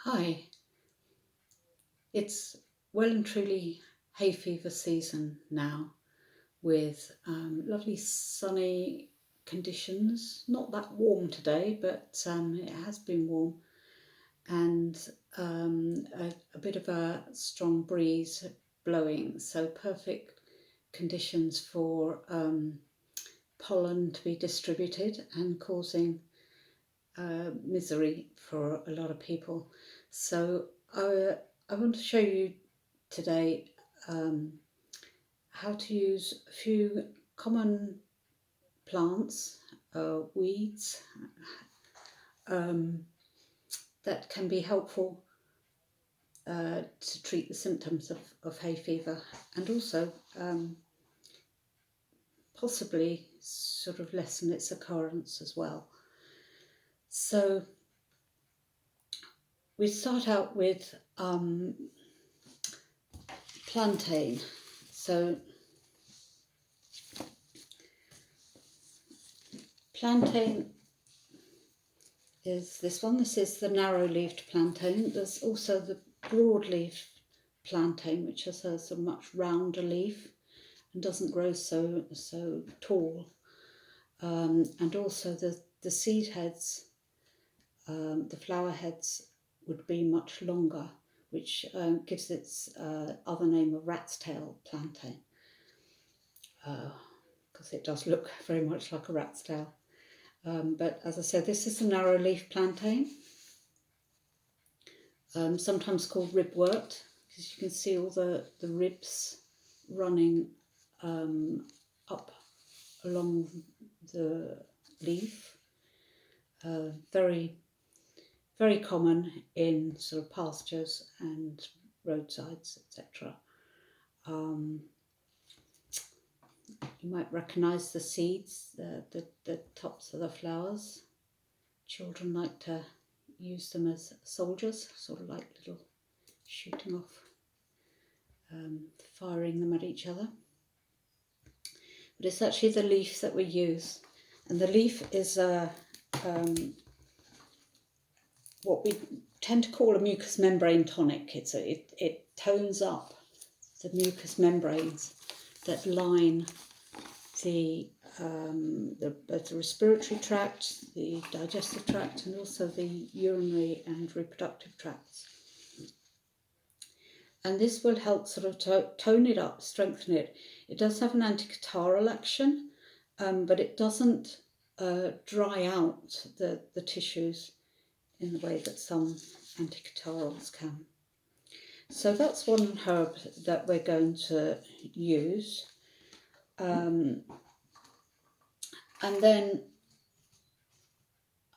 Hi, it's well and truly hay fever season now with lovely sunny conditions. Not that warm today, but it has been warm and a bit of a strong breeze blowing. So, perfect conditions for pollen to be distributed and causing misery for a lot of people. So I want to show you today um, how to use a few common plants, weeds, um, that can be helpful to treat the symptoms of hay fever and also possibly sort of lessen its occurrence as well. So we start out with plantain. So plantain is this one. This is the narrow-leaved plantain. There's also the broad-leaved plantain, which has a sort of much rounder leaf and doesn't grow so tall. And also the seed heads, the flower heads would be much longer, which gives its other name of rat's tail plantain, because it does look very much like a rat's tail. But as I said, this is a narrow leaf plantain, sometimes called ribwort, because you can see all the ribs running up along the leaf. Very, very common in sort of pastures and roadsides, etc. You might recognise the seeds, the tops of the flowers. Children like to use them as soldiers, sort of like little shooting off, firing them at each other. But it's actually the leaf that we use, and the leaf is what we tend to call a mucous membrane tonic. It tones up the mucous membranes that line both the respiratory tract, the digestive tract, and also the urinary and reproductive tracts. And this will help sort of tone it up, strengthen it. It does have an anticatarrhal action, but it doesn't dry out the tissues in the way that some anticatarrhals can. So that's one herb that we're going to use. And then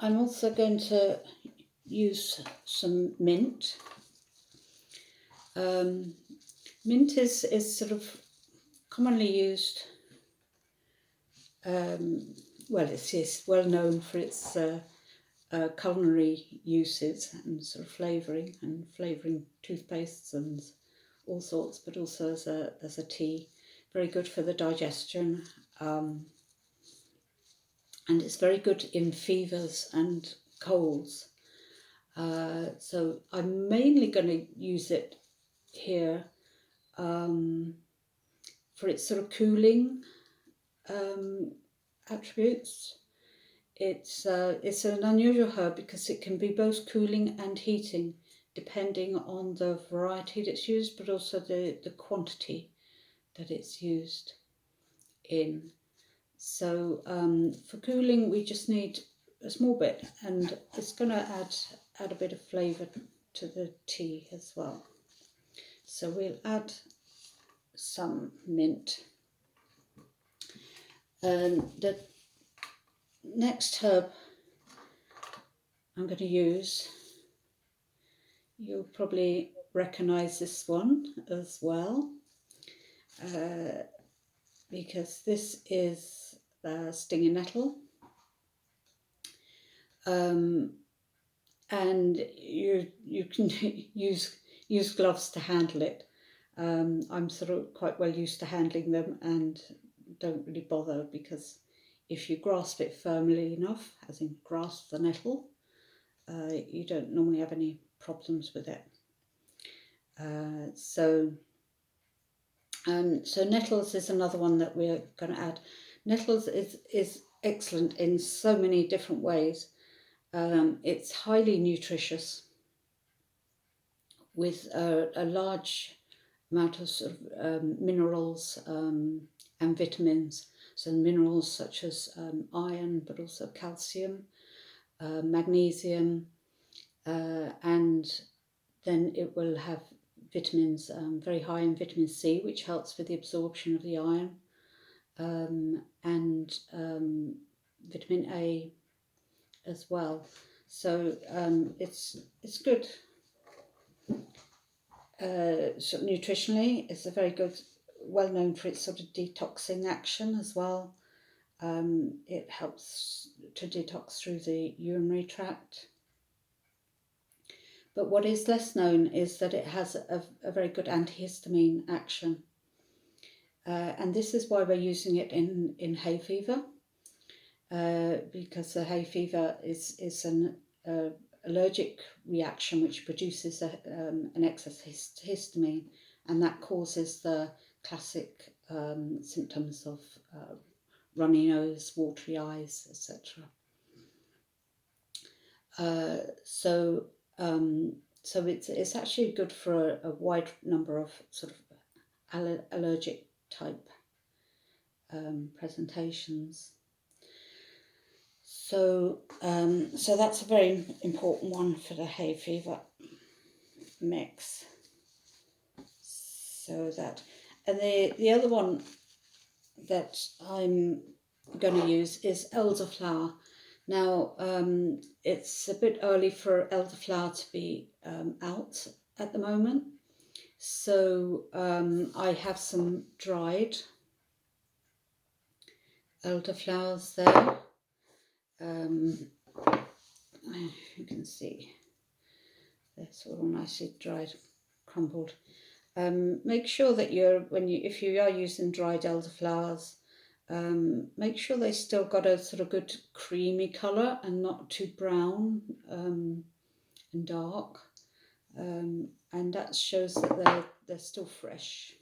I'm also going to use some mint. Mint is sort of commonly used, it's well known for its culinary uses and sort of flavouring toothpastes and all sorts, but also as a tea, very good for the digestion. And it's very good in fevers and colds. So I'm mainly going to use it here for its sort of cooling attributes. It's an unusual herb because it can be both cooling and heating, depending on the variety that's used, but also the quantity that it's used in. So for cooling, we just need a small bit, and it's going to add a bit of flavour to the tea as well. So we'll add some mint. The next herb I'm going to use, you'll probably recognise this one as well, because this is stinging nettle. And you can use gloves to handle it. I'm sort of quite well used to handling them and don't really bother, because if you grasp it firmly enough, as in grasp the nettle, you don't normally have any problems with it. So nettles is another one that we're going to add. Nettles is excellent in so many different ways. It's highly nutritious with a large amount of sort of minerals and vitamins. So minerals such as iron, but also calcium, magnesium, and then it will have vitamins, very high in vitamin C, which helps with the absorption of the iron, and vitamin A as well. So it's good. So nutritionally, it's a very good, well known for its sort of detoxing action as well. It helps to detox through the urinary tract. But what is less known is that it has a very good antihistamine action. And this is why we're using it in hay fever, because the hay fever is an allergic reaction which produces an excess histamine, and that causes the classic symptoms of runny nose, watery eyes, etc. So it's actually good for a wide number of sort of allergic type presentations. So that's a very important one for the hay fever mix. So that, and the other one that I'm going to use is elderflower. Now it's a bit early for elderflower to be out at the moment, so I have some dried elderflowers there. You can see they're sort of nicely dried, crumbled. Make sure that if you are using dried elderflowers, make sure they still got a sort of good creamy colour and not too brown and dark, and that shows that they're still fresh,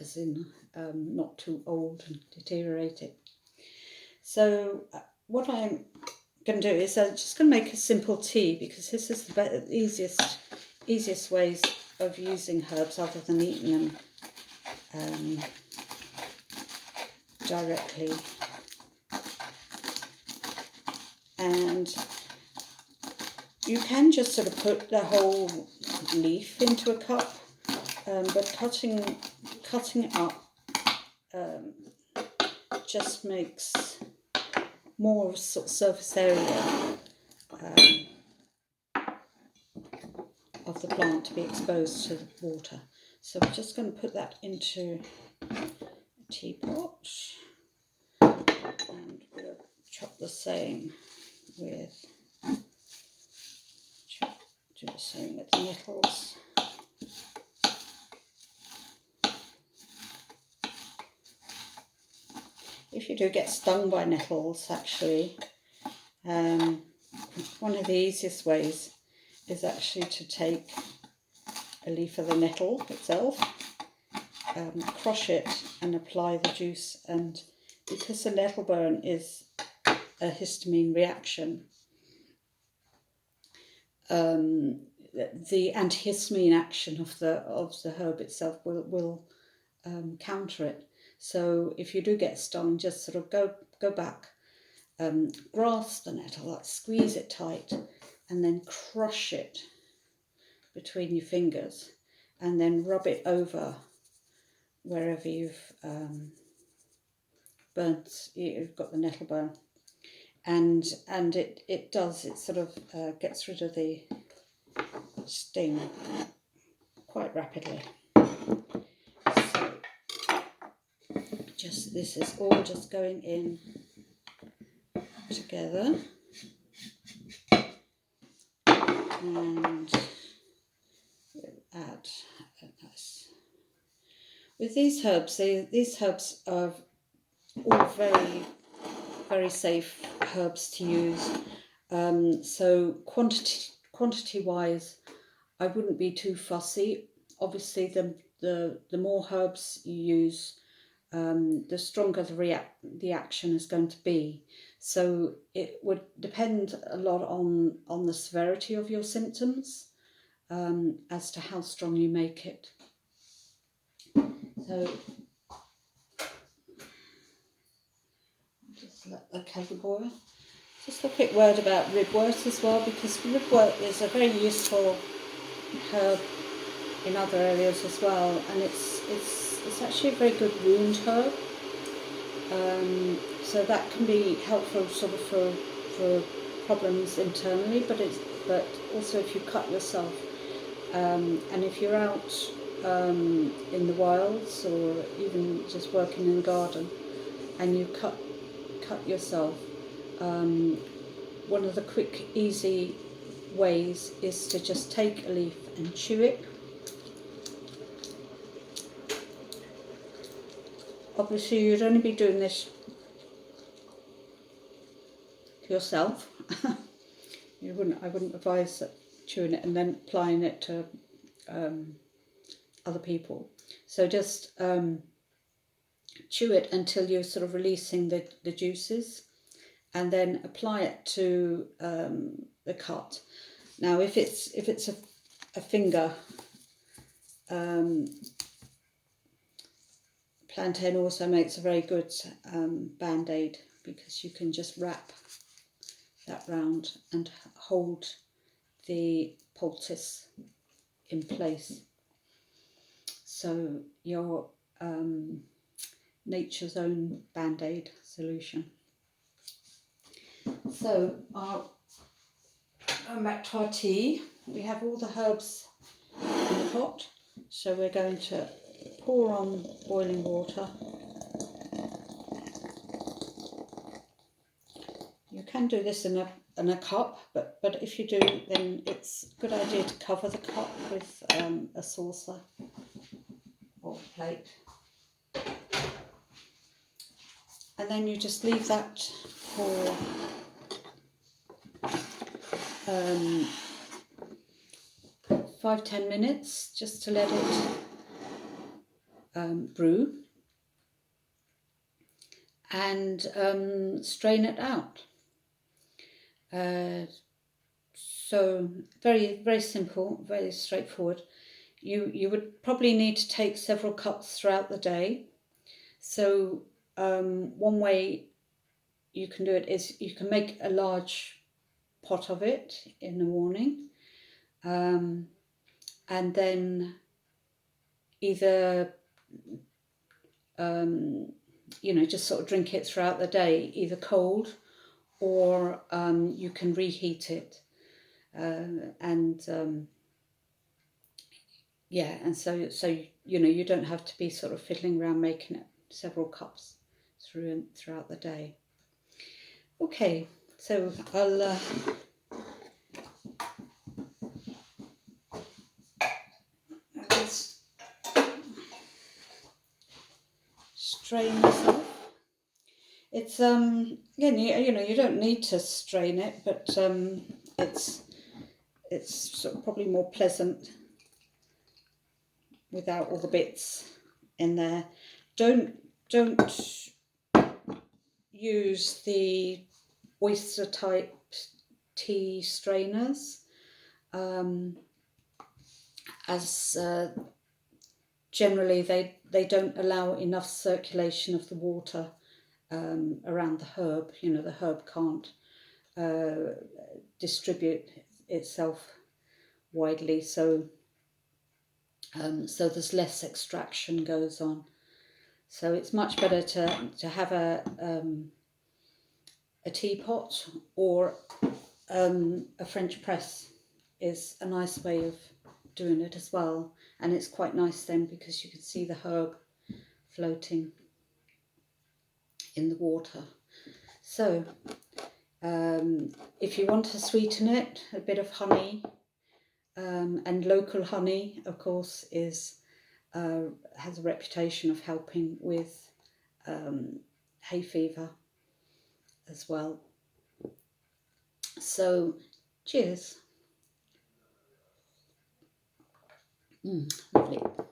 as in not too old and deteriorated. So what I'm going to do is I'm just going to make a simple tea, because this is the easiest ways of using herbs other than eating them directly. And you can just sort of put the whole leaf into a cup, but cutting it up just makes more sort of surface area of the plant to be exposed to the water. So we're just going to put that into a teapot, and we'll chop the same with the nettles. If you do get stung by nettles, actually, one of the easiest ways is actually to take a leaf of the nettle itself, crush it and apply the juice, and because the nettle burn is a histamine reaction, the antihistamine action of the herb itself will counter it. So if you do get stung, just sort of go back, grasp the nettle, like squeeze it tight, and then crush it between your fingers, and then rub it over wherever you've you've got the nettle burn, and it sort of gets rid of the sting quite rapidly. So this is all just going in together, and we'll add a nice. With these herbs are all very, very safe herbs to use. So quantity wise, I wouldn't be too fussy. Obviously, the more herbs you use, the stronger the action is going to be. So it would depend a lot on the severity of your symptoms, as to how strong you make it. So just let the kettle boil. Just a quick word about ribwort as well, because ribwort is a very useful herb in other areas as well, and it's actually a very good wound herb. So that can be helpful sort of for problems internally, but also if you cut yourself, and if you're out in the wilds or even just working in the garden and you cut yourself, one of the quick easy ways is to just take a leaf and chew it. Obviously you'd only be doing this to yourself. I wouldn't advise chewing it and then applying it to other people. So just chew it until you're sort of releasing the juices, and then apply it to the cut. Now, if it's a finger, plantain also makes a very good band-aid, because you can just wrap that round and hold the poultice in place. So your nature's own band-aid solution. So going back to our tea, we have all the herbs in the pot, so we're going to pour on boiling water. You can do this in a cup, but if you do, then it's a good idea to cover the cup with a saucer or plate. And then you just leave that for 5-10 minutes, just to let it brew, and strain it out. So very, very simple, very straightforward. You would probably need to take several cups throughout the day. So one way you can do it is you can make a large pot of it in the morning, and then either just sort of drink it throughout the day, either cold, or you can reheat it, and so you don't have to be sort of fiddling around making it several cups throughout the day. Okay, so I'll just strain this off. It's again, you don't need to strain it, but it's sort of probably more pleasant without all the bits in there. Don't use the oyster type tea strainers, as generally they don't allow enough circulation of the water around the herb. The herb can't distribute itself widely, so there's less extraction goes on. So it's much better to have a teapot, or a French press is a nice way of doing it as well, and it's quite nice then because you can see the herb floating in the water. So if you want to sweeten it, a bit of honey, and local honey, of course, has a reputation of helping with hay fever as well. So cheers. Lovely.